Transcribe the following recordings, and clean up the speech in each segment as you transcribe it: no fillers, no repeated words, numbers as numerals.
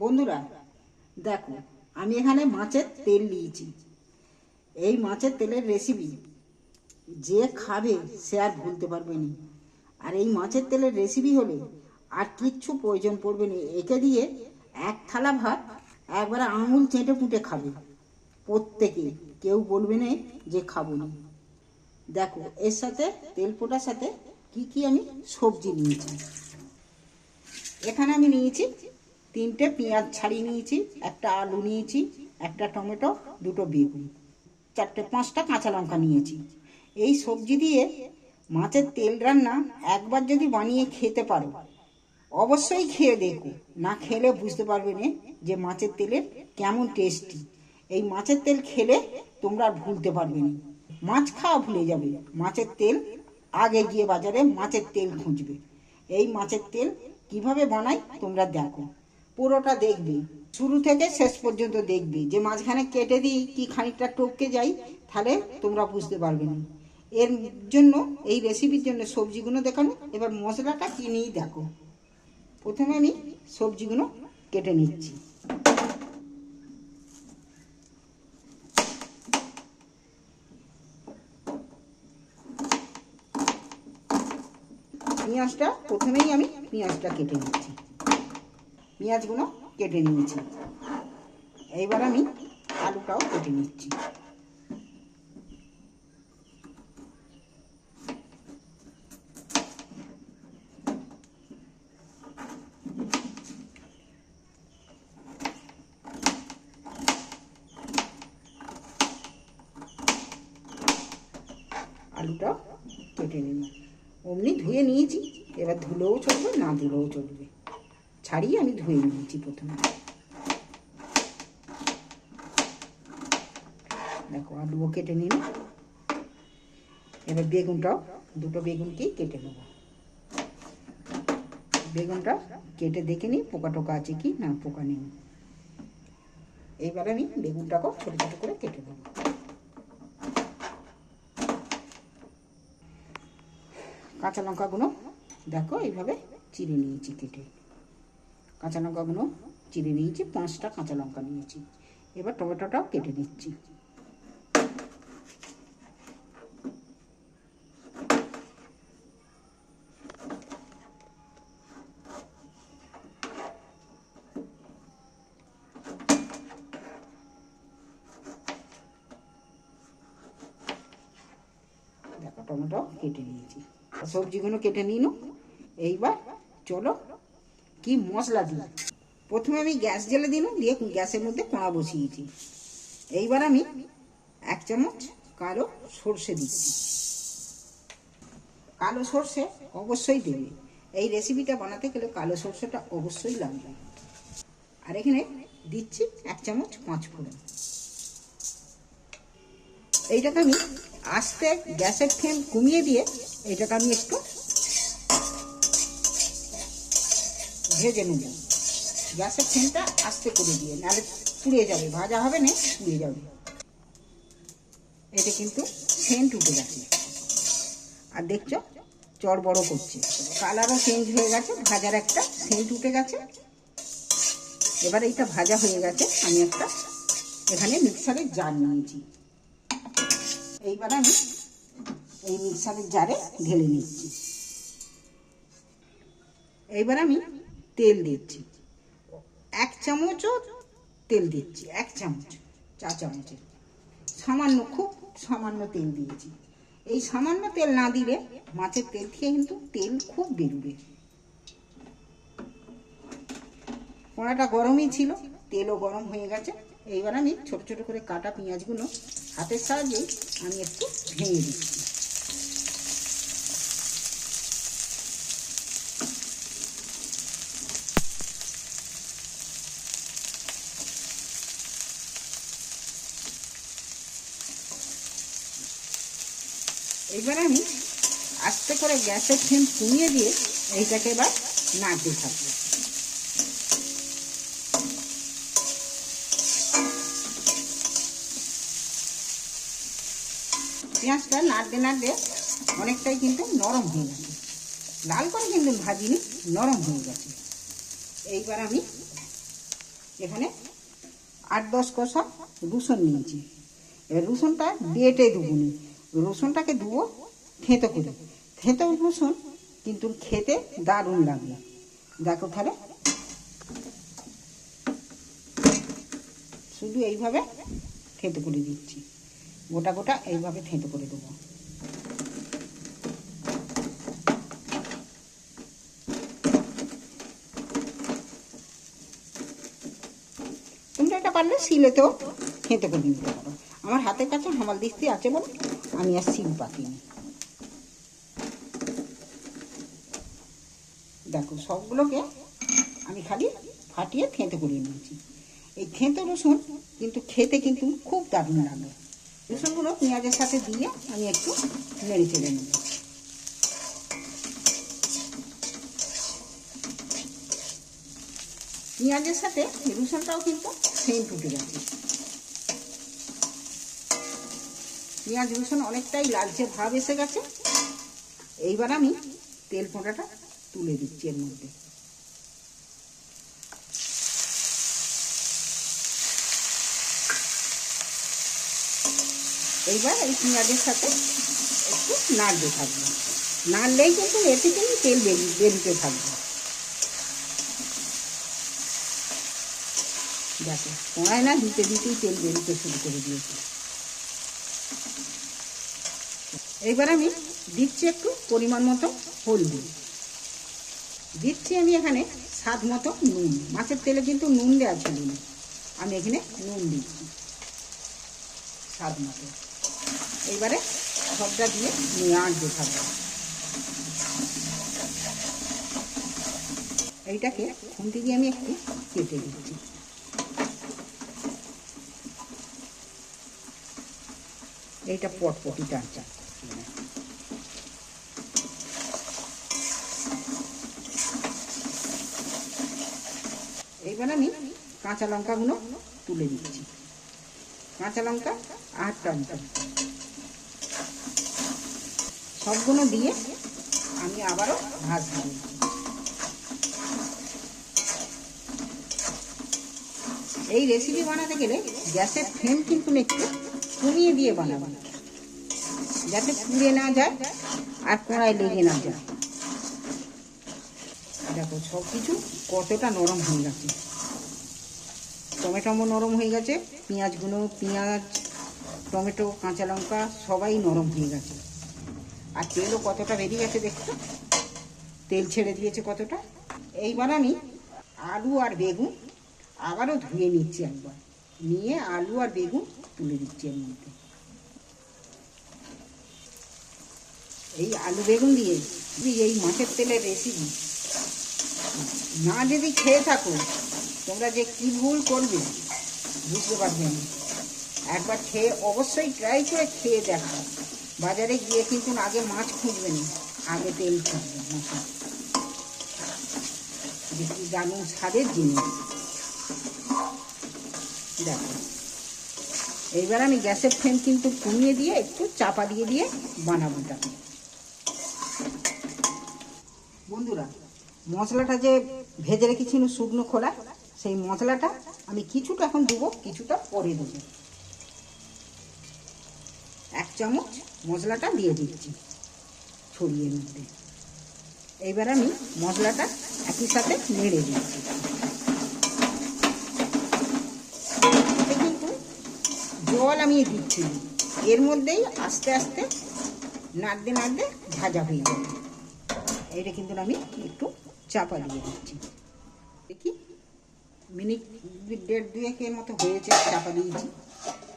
বন্ধুরা দেখো, আমি এখানে মাছের তেল নিয়েছি। এই মাছের তেলের রেসিপি যে খাবে সে আর ভুলতে পারবে না। আর এই মাছের তেলের রেসিপি হলে আর কিচ্ছু প্রয়োজন পড়বে না। একে দিয়ে এক থালা ভাত একবারে আঙুল চেটে পুটে খাবে প্রত্যেকে, কেউ বলবে না যে খাবো না। দেখো এর সাথে তেল পোটার সাথে কি কি আমি সবজি নিয়েছি। এখানে আমি নিয়েছি 3টে পেঁয়াজ ছাড়িয়ে নিয়েছি, একটা আলু নিয়েছি, একটা টমেটো, 2টো বেগুন, 4-5টা কাঁচা লঙ্কা নিয়েছি। এই সবজি দিয়ে মাছের তেল রান্না একবার যদি বানিয়ে খেতে পারো, অবশ্যই খেয়ে দেখো, না খেলে বুঝতে পারবে না যে মাছের তেলের কেমন টেস্টি। এই মাছের তেল খেলে তোমরা আর ভুলতে পারবে না। মাছ খাওয়া ভুলে যাবে, মাছের তেল আগে গিয়ে বাজারে মাছের তেল খুঁজবে। এই মাছের তেল কিভাবে বানাই তোমরা দেখো, পুরোটা দেখবে, শুরু থেকে শেষ পর্যন্ত দেখবে। যে মাঝখানে কেটে দিই কি খানিকটা টপকে যাই, তাহলে তোমরা বুঝতে পারবে না। এর জন্য এই রেসিপির জন্য সবজিগুলো দেখানো। এবার মশলাটা কি নিই দেখো। প্রথমে আমি সবজিগুলো কেটে নিচ্ছি। পেঁয়াজটা প্রথমেই আমি পেঁয়াজটা কেটে নিচ্ছি। পেঁয়াজগুলো কেটে নিয়েছি। এইবার আমি আলুটাও কেটে নিচ্ছি। আলুটা কেটে নিলাম, অমনি ধুয়ে নিয়েছি। এবার ধুলেও চলবে, না ধুলেও চলবে, ছাড়িয়ে আমি ধুয়ে নিয়েছি প্রথমে। দেখো আলুও কেটে নিলাম। এবার বেগুনটাও, 2টো বেগুনকেই কেটে নেব। বেগুনটা কেটে দেখে নিই পোকা টোকা আছে কি না, পোকা নেই। এইবার আমি বেগুনটাকেও ছোটো ছোটো করে কেটে নেব। কাঁচা লঙ্কাগুলো দেখো এইভাবে চিড়ে নিয়েছি কেটে। কাঁচা লঙ্কাগুলো চিড়ে নিয়েছি, 5টা কাঁচা লঙ্কা নিয়েছি। এবার টমেটোটাও কেটে নিচ্ছি। দেখো টমেটো কেটে নিয়েছি, সবজিগুলো কেটে নিন। এইবার চলো কি মশলা দিই। প্রথমে আমি গ্যাস জ্বেলে দিলাম, দিয়ে গ্যাসের মধ্যে কড়া বসিয়েছি। এইবার আমি 1 চামচ কালো সর্ষে দিচ্ছি। কালো সর্ষে অবশ্যই দেবে, এই রেসিপিটা বানাতে গেলে কালো সর্ষেটা অবশ্যই লাগবে। আর এখানে দিচ্ছি 1 চামচ 5 ফোড়ন। এইটাকে আমি আস্তে গ্যাসের ফ্লেম কমিয়ে দিয়ে এইটাকে আমি একটু ভেজে নেব। গ্যাসের ফ্লেমটা আস্তে করে দিয়ে, নাহলে পুড়ে যাবে, ভাজা হবে না, পুড়ে যাবে। এটা কিন্তু সেন্ট উঠে গেছে, আর দেখছো চড় বড় করছে, কালারও চেঞ্জ হয়ে গেছে, ভাজার একটা সেন্ট উঠে গেছে। এবার এইটা ভাজা হয়ে গেছে, আমি একটা এখানে মিক্সারের জার নিয়েছি। এইবার আমি এই মিক্সারের জারে ঢেলে নিচ্ছি। এইবার আমি তেল দিচ্ছি, 1 চামচও তেল দিচ্ছি, 1 চামচ, 4 চামচের সামান্য, খুব সামান্য তেল দিয়েছি। এই সামান্য তেল না দিলে মাছের তেল থেকে কিন্তু তেল খুব বেরোবে। কড়াটা গরমই ছিল, তেলও গরম হয়ে গেছে। এইবার আমি ছোট ছোট করে কাটা পেঁয়াজগুলো হাতের সাহায্যে আমি একটু ভেঙে দিচ্ছি। এইবার আমি আস্তে করে গ্যাসের ফ্লেম কমিয়ে দিয়ে এইটাকে এবার নাড়তে থাকবো। পেঁয়াজটা নাড়তে নাড়তে অনেকটাই কিন্তু নরম হয়ে গেছে, লাল করে কিন্তু ভাজিনি, নরম হয়ে গেছে। এইবার আমি এখানে 8-10 কষা রসুন নিয়েছি। এবার রসুনটা বেটে দেবুনি, রসুনটাকে ধুবো থেঁতো করে। থেঁতো রসুন কিন্তু খেতে দারুণ লাগবে। দেখো তাহলে শুধু এইভাবে থেঁতো করে দিচ্ছি, গোটা গোটা এইভাবে থেঁতো করে দেবো। তোমরা এটা পারলে শিলেতেও থেঁতো করে নিতে পারো। আমার হাতের কাছে হামাল দিস্তি আছে বলে আমি আর শিল পাতিনি। দেখো সবগুলোকে আমি খালি ফাটিয়ে থেঁতো করে নিয়েছি। এই থেঁতো রসুন কিন্তু খেতে কিন্তু খুব দারুণ লাগে। রসুনগুলো পেঁয়াজের সাথে দিয়ে আমি একটু নেড়ে চেড়ে নেব। পেঁয়াজের সাথে রসুনটাও কিন্তু সেন্ট উঠে গেছে। পেঁয়াজ রসুন অনেকটাই লালচে ভাব এসে গেছে। এইবার আমি তেল ফোঁটাটা তুলে দিচ্ছি এর মধ্যে। এইবার এই পেঁয়াজের সাথে একটু নাড়তে থাকবো, নাড়লেই কিন্তু এ থেকে তেল বেরিয়ে থাকবে। দেখো কড়াই না দিতে দিতেই তেল বেরিয়ে শুরু করে দিয়েছি। এইবার আমি দিচ্ছি একটু পরিমাণ মতো হলদি, দিচ্ছি আমি এখানে স্বাদ মতো নুন। মাছের তেলে কিন্তু নুন দেওয়া ছিল না, আমি এখানে নুন দিচ্ছি স্বাদ মতো। এইবারে সবটা দিয়ে নাড়তে থাকবো। এইটাকে খুন্তি দিয়ে আমি একটু কেটে দিচ্ছি। এইটা পটপটি টাঁচা। এইবার আমি কাঁচা লঙ্কাগুলো তুলে দিচ্ছি। কাঁচা লঙ্কা 8টা সবগুলো দিয়ে আমি আবারও ভাজবো। এই রেসিপি বানাতে গেলে গ্যাসের ফ্লেম কিন্তু একটু কমিয়ে দিয়ে বানাবো, যাতে পুড়ে না যায় আর কড়াই লেগে না যায়। দেখো সব কিছু কতটা নরম হয়ে গেছে। টমেটো নরম হয়ে গেছে, পেঁয়াজ টমেটো কাঁচা লঙ্কা সবাই নরম হয়ে গেছে। আর তেলও কতটা বেরিয়ে গেছে দেখছো, তেল ছেড়ে দিয়েছে কতটা। এইবার আমি আলু আর বেগুন আবারও ধুয়ে নিচ্ছি একবার, নিয়ে আলু আর বেগুন তুলে দিচ্ছি এর মধ্যে। এই আলু বেগুন দিয়ে এই মাছের তেলের রেসিপি না যদি খেয়ে থাকো তোমরা যে কি ভুল করবে বুঝতে পারবে না। একবার খেয়ে অবশ্যই ট্রাই করে খেয়ে দেখো। বাজারে গিয়ে কিন্তু আগে মাছ খুঁজবে না, আগে তেল খুঁজবে মাছ। দেখি দারুণ স্বাদের জিনিস। দেখো এইবার আমি গ্যাসের ফ্লেম কিন্তু কমিয়ে দিয়ে একটু চাপা দিয়ে বানাবো। দেখো বন্ধুরা, মশলাটা যে ভেজে রেখেছিল শুকনো খোলা, সেই মশলাটা আমি কিছুটা এখন দেবো, কিছুটা পরে দেবো। 1 চামচ মশলাটা দিয়ে দিচ্ছি ছড়িয়ে মধ্যে। এইবার আমি মশলাটা একই সাথে নেড়ে দিচ্ছি। কিন্তু জল আমি দিচ্ছি, এর মধ্যেই আস্তে আস্তে নাড়তে নাড়তে ভাজা হয়ে যাবে। এইটা কিন্তু আমি একটু চাপা দিয়ে দিচ্ছি। দেখি মিনিট 1.5-2 মতো হয়েছে, চাপা দিয়েছি।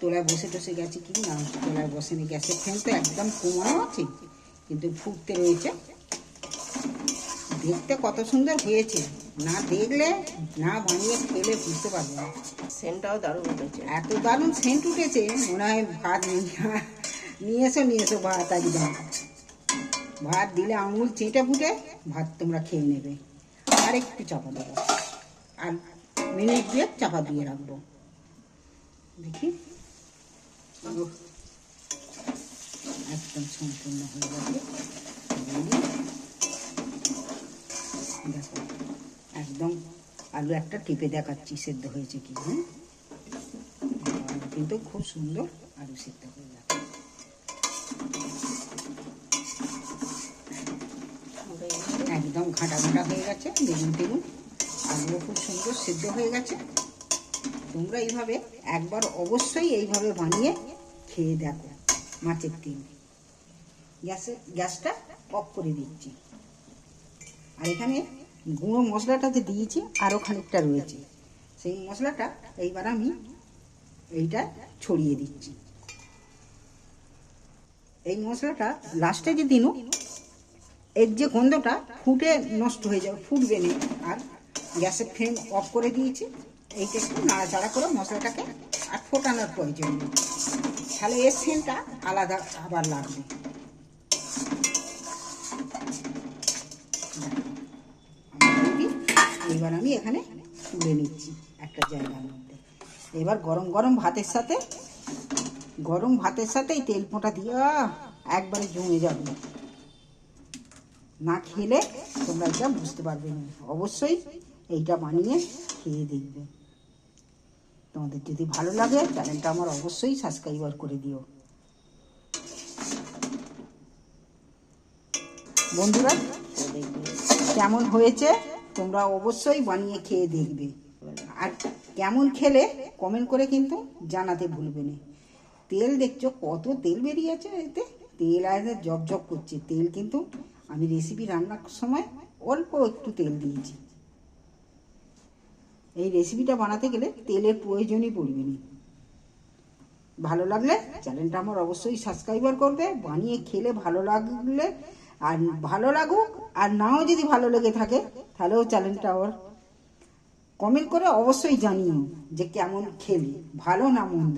তোলায় বসে গেছে কি না, তোলায় বসেনি। গ্যাসের ফ্লেম তো একদম কমানো আছে, কিন্তু ফুটতে রয়েছে। দেখতে কত সুন্দর হয়েছে, না দেখলে না বানিয়ে খেলে বুঝতে পারবে না। সেন্টটাও দারুণ উঠেছে, এত দারুণ সেন্ট উঠেছে, মনে হয় ভাত নিয়ে এসো ভাত। একদম ভাত দিলে আঙুল চেটে ফুটে ভাত তোমরা খেয়ে নেবে। আর একটু চাপা দেবো, আর মিনিট 2 চাপা দিয়ে রাখবো। দেখি একদম সম্পূর্ণ হয়ে গেছে। দেখো একদম আলু একটা টিপে দেখাচ্ছি সেদ্ধ হয়েছে কি। হ্যাঁ, কিন্তু খুব সুন্দর আলু সেদ্ধ হয়ে যাবে। একদম ঘাটা ঘাটা হয়ে গেছে, বেগুন টেগুন আলুও খুব সুন্দর সেদ্ধ হয়ে গেছে। তোমরা এইভাবে একবার অবশ্যই এইভাবে বানিয়ে খেয়ে দেখো। মাছের তেল, গ্যাসটা অফ করে দিচ্ছি। আর এখানে গুঁড়ো মশলাটা যে দিয়েছি আরও খানিকটা রয়েছে, সেই মশলাটা এইবার আমি এইটা ছড়িয়ে দিচ্ছি। এই মশলাটা লাস্টে যে দিন এর যে গন্ধটা ফুটে নষ্ট হয়ে যাবে, ফুটবে না। আর গ্যাসের ফ্লেম অফ করে দিয়েছি। এইটা একটু নাড়াচাড়া করে মশলাটাকে আর ফোটানোর প্রয়োজন নেই, তাহলে এর সেন্টটা আলাদা আবার লাগবে। এইবার আমি এখানে তুলে নিচ্ছি একটা জায়গার মধ্যে। এবার গরম গরম ভাতের সাথে এই তেল পোঁটা দিয়ে একবারে জমে যাবে। না খেলে তোমরা এটা বুঝতে পারবে না। অবশ্যই এইটা বানিয়ে খেয়ে দেখবে। তোমাদের যদি ভালো লাগে চ্যানেলটা আমার অবশ্যই সাবস্ক্রাইবার করে দিও। বন্ধুরা, কেমন হয়েছে তোমরা অবশ্যই বানিয়ে খেয়ে দেখবে। আর কেমন খেলে কমেন্ট করে কিন্তু জানাতে ভুলবে না। তেল দেখছো কত তেল বেরিয়েছে, এতে তেল আছে জব জব করছে তেল, কিন্তু আমি রেসিপি রান্নার সময় অল্প একটু তেল দিয়েছি। এই রেসিপিটা বানাতে গেলে তেলের প্রয়োজনই পড়বে না। ভালো লাগলে চ্যানেলটা আমার অবশ্যই সাবস্ক্রাইবার করবে। বানিয়ে খেলে ভালো লাগলে, আর ভালো লাগুক আর নাও যদি ভালো লেগে থাকে তাহলেও চ্যানেলটা আমার কমেন্ট করে অবশ্যই জানিও যে কেমন খেলি, ভালো না মন্দ।